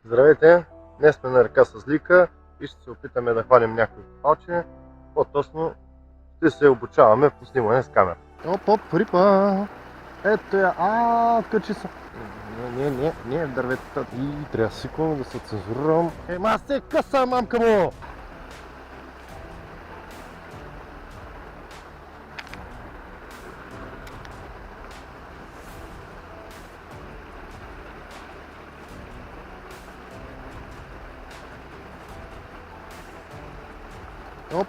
Здравейте! Днес сме на река Сазлийка и ще се опитаме да хванем някой палче. По-точно ще се обучаваме по снимане с камера. Оп, рипа! Ето я! Откачи се! Не, в дърветата. И трябва сиквам да се цензурирам. Ма се къса, мамка му!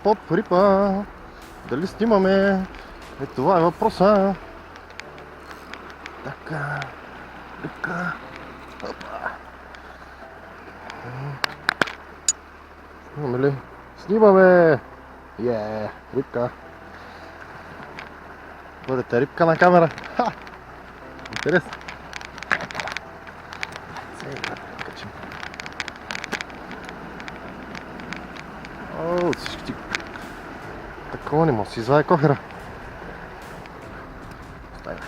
Оп, рипа! Дали снимаме? Това е въпроса. Така. Рибка. Опа. Снимаме ли? Снимаме! Рибка. Бъдете рибка на камера. Ха! Интересно. Сега да качим. Всички ти... Такова не може си извади кохера. Оставя.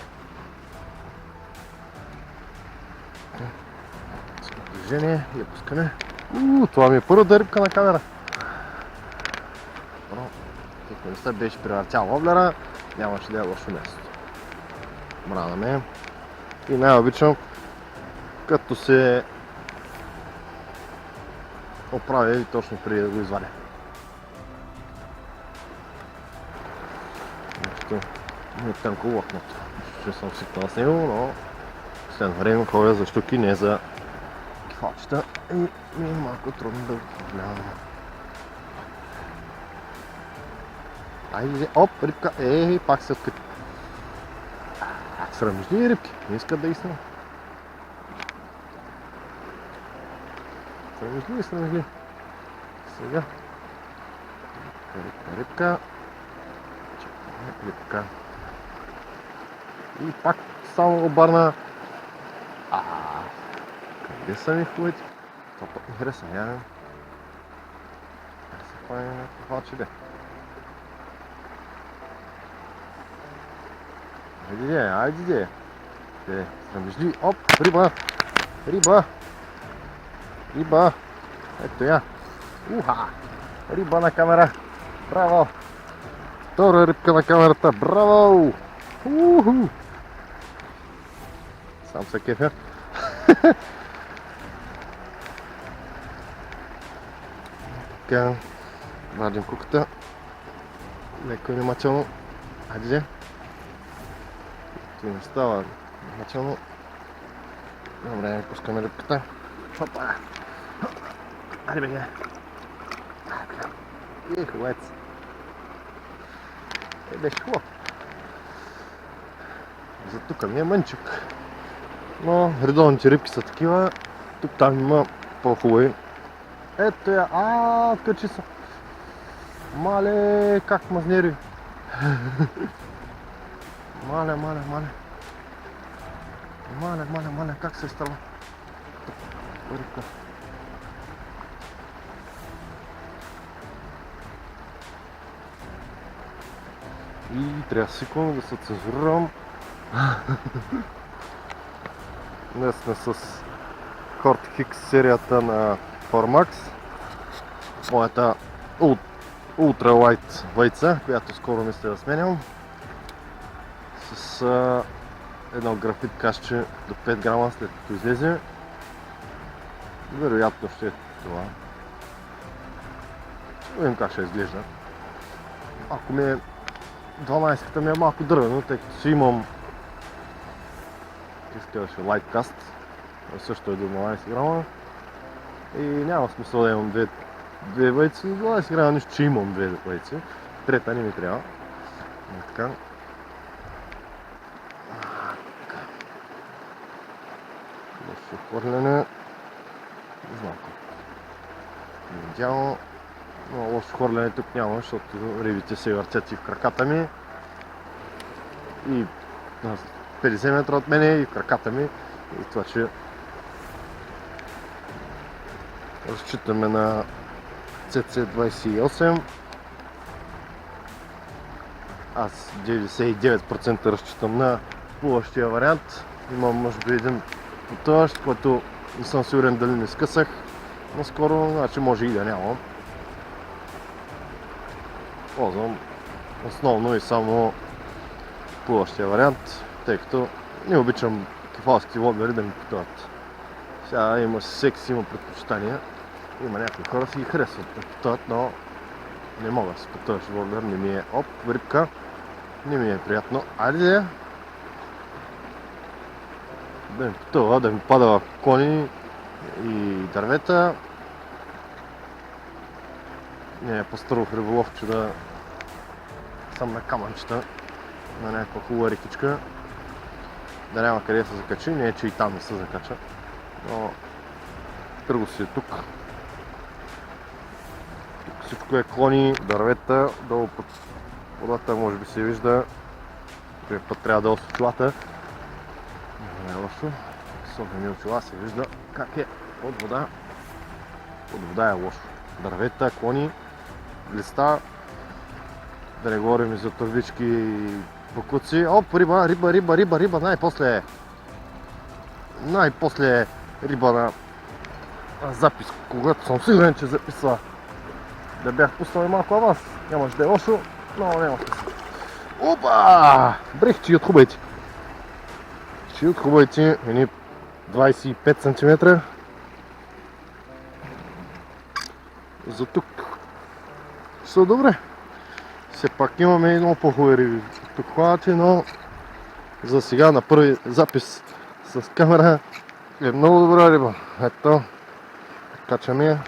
Движение и пускане. Това ми е първата рибка на камера. Ако не се беше превъртял воблера, нямаше да е лошо място. Мрада ме. И най-обичам, като се оправя и точно преди да го извадя. Не е тънко локното. Ще съм свикнал с него, но след време ходя за щуки, не за кефалчета и ми е малко трудно да го управлявам. Айде, оп, рибка, пак се откъти. Срамежливи рибки, не искат да ги снимам. Срамежливи. Сега. Рибка. Рибка. И пак само обърна. Къде са ми хубавите? Това път ми хареса, я. Се хване някакво фалче де. Айде. Срамежливи. Оп, риба. Ето я. Риба на камера. Браво. Втора рибка на камерата. Браво. Сам се кефя. Така. Вадим куката. Леко и внимателно. Айде. Това не става внимателно. Добре, пускаме рибката. Хопа! Айде беге! Хубавец! Беше хубав. За тук ми е мънчик. Но редовните рибки са такива. Тук там има по-хубави. Ето я! Откачи се! Мале, как мазнери! Мале, как се става? Рибка. И трябва сиквам да се цензурирам. Днес сме с Cortix серията на Formax. Моята Ultralight вайца, която скоро мисля да сменям. С едно графит кашче до 5 грама след като излезе. Вероятно ще е това. Ще видим как ще изглежда. Ако ми е 12-ката ми е малко дървено, тъй като си имам Lightcast, също е до 12 грама. И няма смисъл да имам две вайци, 12 грама нищо, че имам две вайци. Трета не ми трябва. Така. Лошо хвърляне. Не знам как. Идеално. Но лошо хвърляне тук няма, защото рибите се въртят и в краката ми. И на 50 метра от мене и в краката ми. И това, че разчитаме на CC28. Аз 99% разчитам на плуващия вариант. Имам може би един потъващ, който Не съм сигурен дали не скъсах наскоро, значи може и да нямам. Ползвам основно и само плуващия вариант, тъй като не обичам кефалските воблери да ми потъват. Сега има секс, има предпочитания. Има някои хора си ги харесват да потъват, но не мога да си потъваш воблер, не ми е рибка, не ми е приятно. Айде да ми потъва, да ми пада в клони и дървета. Не е по-старо риболов, че да съм на камънчета на някаква хубава рекичка, да няма къде да се закачи. Не е, че и там не се закача, но тръго си е тук. Тук всичко е клони, дървета, долу под водата може би се вижда. Този път трябва да осветлата. Не е лошо. Особени очила се вижда как е под вода. Под вода е лошо. Дървета, клони, листа. Да не говорим и за турбички и бакуци. Оп, риба, най-после. Най-после риба на запис, когато съм сигурен, че записва. Да бях пуснал и малко аванс. Нямаш да е лошо, но няма смисъл. Опа! Брех, че отхубайте. Че отхубайте едни 25 см. За тук са добре. Все пак имаме и много по-хубави риби. Тук хванати, но за сега на първи запис с камера е много добра риба. Ето, качаме я.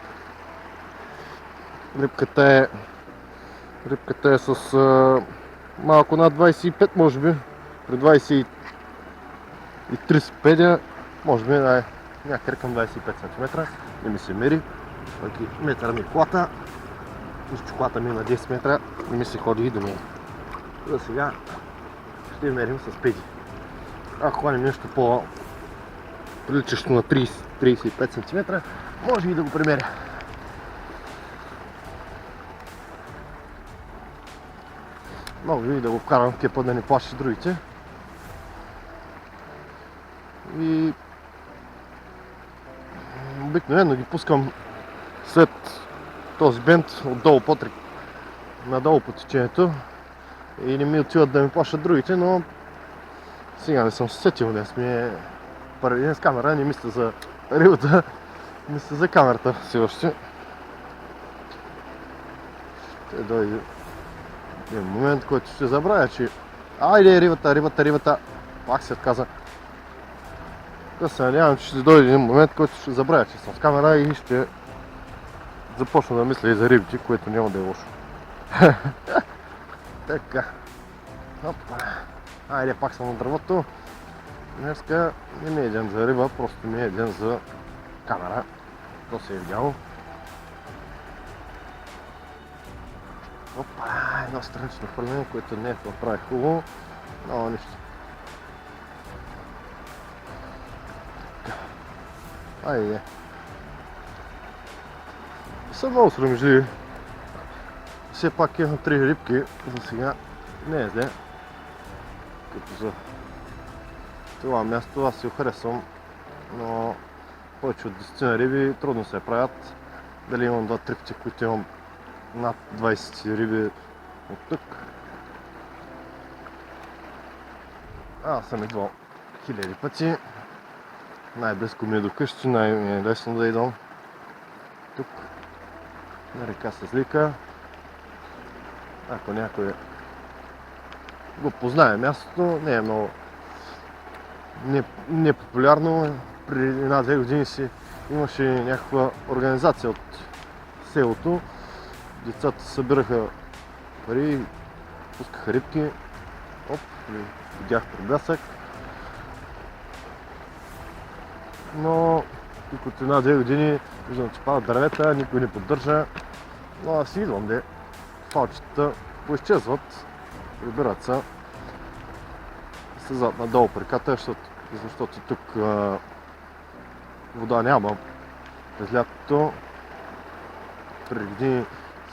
Рибката е с малко над 25, може би. При 23 педя, може би някъде към 25 см. Не ми се мери. Метър ми колата. Мисля, колата ми е на 10 метра. Не ми се ходи и до нея. За сега ще мерим с педи. Ако хванем нещо по-приличащо на 30-35 см, може и да го премеря. Мога и да го вкарам кепа да не плаши другите. И обикновено ги пускам след този бент отдолу надолу по течението и не ми отиват да ми плашат другите, но сега не съм се сетил, днес ми е първи ден с камера, не мисля за рибата, мисля за камерата все още. Ще дойде един момент, който ще забравя, че айде рибата, пак се отказа. Да се надявам, че ще дойде един момент, който ще забравя, че съм с камера и ще започна да мисля и за рибите, което няма да е лошо. Така. Опа. Айде, пак съм на дървото. Днеска не ми е ден за риба, просто ми е ден за камера. То се е видяло. Опа, едно странично хвърляне, което не направи хубаво, но нищо. Айде. Са много срамежливи. Все пак имам 3 рибки, за сега не е зле. Като за това място аз си го харесвам, но повече от 10 риби трудно се правят. Дали имам 2-3 пъти, които имам над 20 риби от тук. Аз съм идвал хиляди пъти. Най-близко ми е до къщи, най-ми е лесно да идвам тук на река Сазлийка. Ако някой го познае мястото, не е много непопулярно. Преди 1-2 години си имаше някаква организация от селото. Децата събираха пари, пускаха рибки. Оп, видях приблясък. Но тук от 1-2 години виждам, че падат дървета, никой не поддържа. Но аз си идвам, де фалчетата поизчезват, прибират се, слизат надолу по реката, защото тук вода няма през лятото. Преди години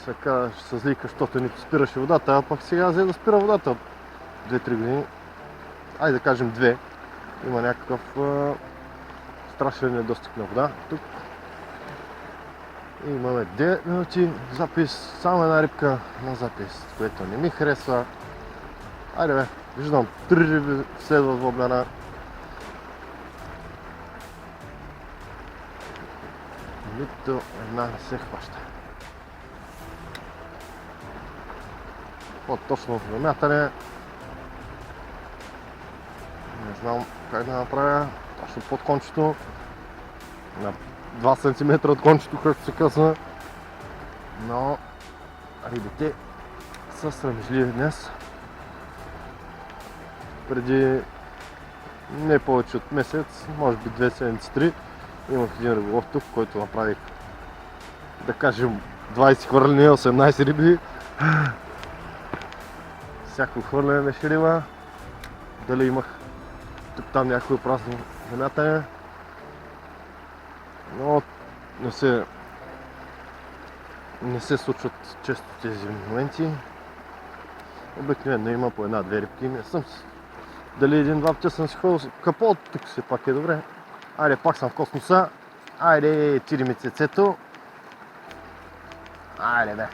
се казва, че Сазлийка, защото не спираше водата, а пък сега взе да спира водата от 2-3 години. Айде да кажем 2. Има някакъв страшен недостиг на вода. Тук имаме 9 минути запис, само една рибка на запис, което не ми харесва. Айде бе, виждам 3 риби следват воблера. Нито една не се хваща. По-точно замятане. Не знам как да направя. Точно под кончето. На 2 см от кончето, както се казва. Но рибите са срамежливи днес. Преди не повече от месец, може би 2 седмици, 3, имах един риболов тук, който направих, да кажем, 20 хвърляния, 18 риби. Всяко хвърляне беше риба. Дали имах тук там някое празно замятане. Но не се случват често тези моменти. Обикновено има по една-две рибки. Не съм дали един-два пъти съм си ходил капот, тук все пак е добре. Айде, пак съм в космоса. Айде, тири ми цецето. Айде, бе.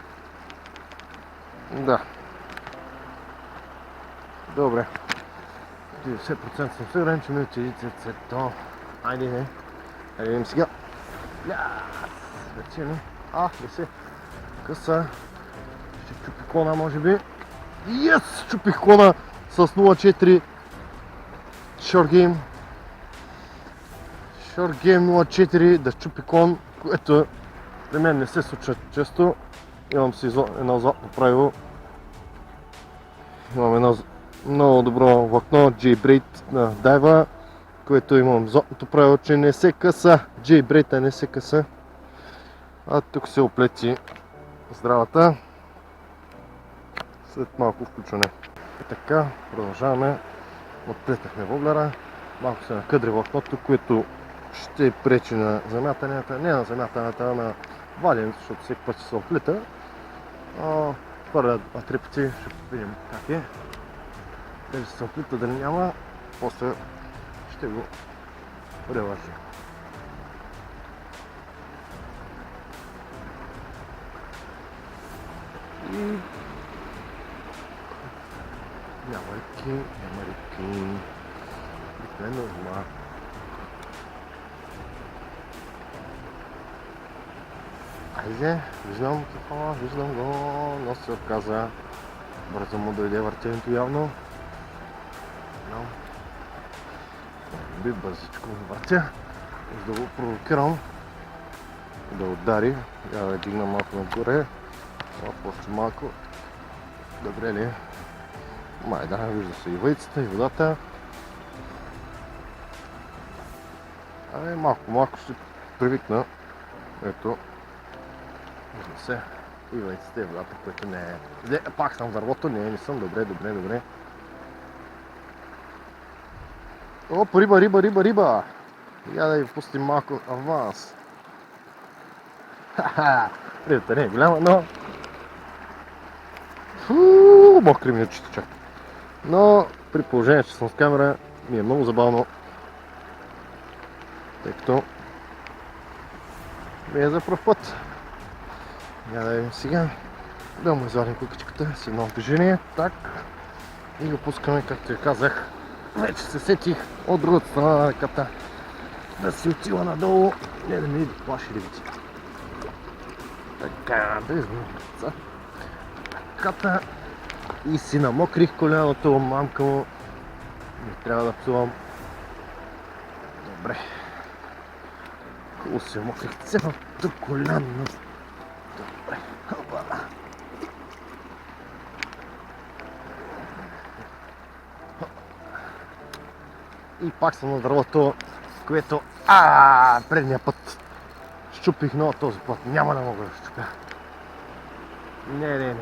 Да. Добре. 90% съм сигурен, че ми отиди цецето. Айде, не. Айде, видим сега. Вече не. Не се. Къса. Ще чупи клона, може би. Yes! Чупих клона с 0.4. Short Game 0.4 да чупи клон, което при мен не се случва често. Имам си едно златно правило. Имам едно много добро влакно J-Braid на Daiwa, което имам златното правило, че не се къса. J-Braid не се къса. А тук се оплети здравата. След малко включване. И така, продължаваме. Отплетахме воблера. Малко се накъдри влакното, което ще пречи на замятанията. Не на замятанията, а на ваденето, защото всеки път ще се оплита. Първият 2-3 пъти ще видим как е. Дали ще се оплита, дали няма. После ще го превържим. И няма рибки. Обикновено има. Айде, виждам го, но се отказа. Бързо му дойде въртенето явно. Би бързичко го въртя, за да го провокирам да удари. Я да дигна малко нагоре. После малко. Добре ли? Май да, вижда се и въйцата, и водата. Малко ще привикна. Ето. Вижда се и въйцата, и водата, което не е. Пак съм вървото, не съм. Добре. Оп, риба! Я да ви пустим малко аванс. Рибата не е голяма, но... Мокри ми очите чак. Но при положение, че съм с камера, ми е много забавно. Тъй като ми е за пръв път. Я да видим сега. Да му извадим кукичката с едно движение. Так. И го пускаме, както я казах. Вече се сетих от другата страна на ръката да си отива надолу, не да ми плаши рибите. Така, да изминем ръката и си намокрих коляното, мамка му. Не трябва да псувам. Добре. Хубаво се мокрих цялото коляно. Добре. Хопа. И пак съм на дървото, което предния път щупих, но този път няма да мога да щупя. Не.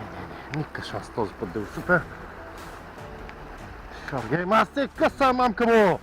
Никакъв шанс този път да го щупя. Short Game, аз се къса, мамка му!